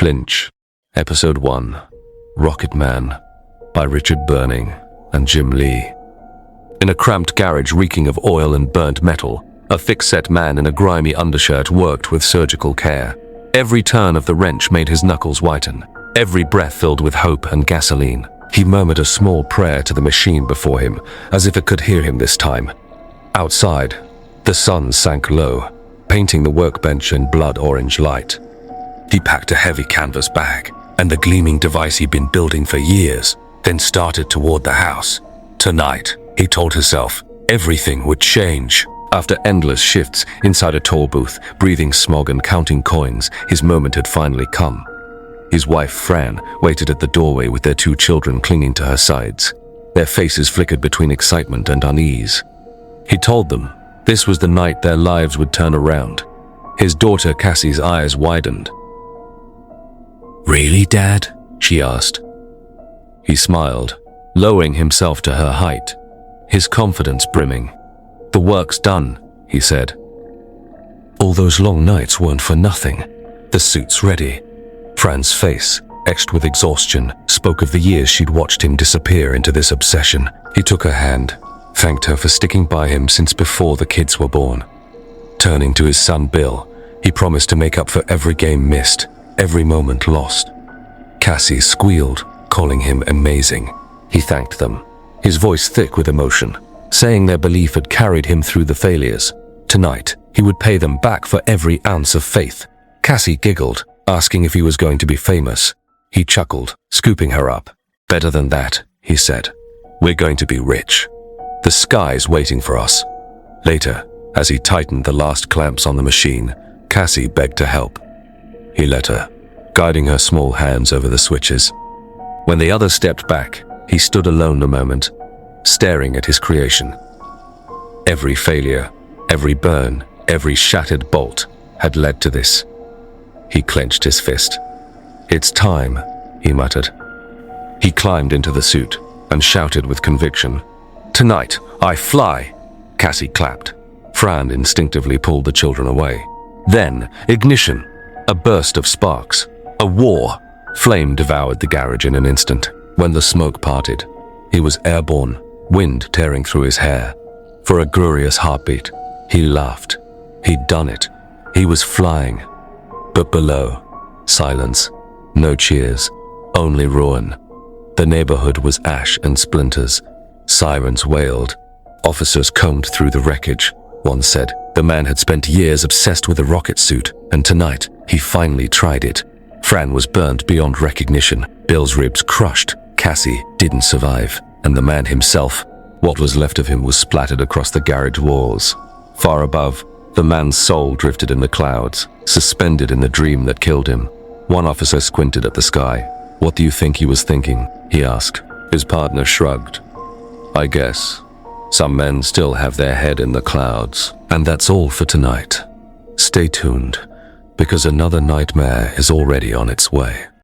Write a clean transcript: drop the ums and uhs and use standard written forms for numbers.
Flinch, Episode 1, Rocket Man, by Richard Burning and Jim Lee. In a cramped garage reeking of oil and burnt metal, a thick-set man in a grimy undershirt worked with surgical care. Every turn of the wrench made his knuckles whiten, every breath filled with hope and gasoline. He murmured a small prayer to the machine before him, as if it could hear him this time. Outside, the sun sank low, painting the workbench in blood-orange light. He packed a heavy canvas bag and the gleaming device he'd been building for years, then started toward the house. Tonight, he told himself, everything would change. After endless shifts inside a toll booth, breathing smog and counting coins, his moment had finally come. His wife, Fran, waited at the doorway with their 2 children clinging to her sides. Their faces flickered between excitement and unease. He told them this was the night their lives would turn around. His daughter Cassie's eyes widened. "Really, Dad?" she asked. He smiled, lowering himself to her height, his confidence brimming. "The work's done," he said. "All those long nights weren't for nothing. The suit's ready." Fran's face, etched with exhaustion, spoke of the years she'd watched him disappear into this obsession. He took her hand, thanked her for sticking by him since before the kids were born. Turning to his son Bill, he promised to make up for every game missed, every moment lost. Cassie squealed, calling him amazing. He thanked them, his voice thick with emotion, saying their belief had carried him through the failures. Tonight, he would pay them back for every ounce of faith. Cassie giggled, asking if he was going to be famous. He chuckled, scooping her up. "Better than that," he said. "We're going to be rich. The sky's waiting for us." Later, as he tightened the last clamps on the machine, Cassie begged to help. He let her, guiding her small hands over the switches. When the others stepped back, he stood alone a moment, staring at his creation. Every failure, every burn, every shattered bolt had led to this. He clenched his fist. "It's time," he muttered. He climbed into the suit and shouted with conviction, "Tonight, I fly!" Cassie clapped. Fran instinctively pulled the children away. Then, ignition. A burst of sparks. A war. Flame devoured the garage in an instant. When the smoke parted, he was airborne, wind tearing through his hair. For a glorious heartbeat, he laughed. He'd done it. He was flying. But below, silence. No cheers. Only ruin. The neighborhood was ash and splinters. Sirens wailed. Officers combed through the wreckage. One said the man had spent years obsessed with a rocket suit, and tonight he finally tried it. Fran was burnt beyond recognition. Bill's ribs crushed. Cassie didn't survive, and the man himself, what was left of him, was splattered across the garage walls. Far above, the man's soul drifted in the clouds, suspended in the dream that killed him. One officer squinted at the sky. "What do you think he was thinking?" he asked. His partner shrugged. "I guess. Some men still have their head in the clouds." And that's all for tonight. Stay tuned, because another nightmare is already on its way.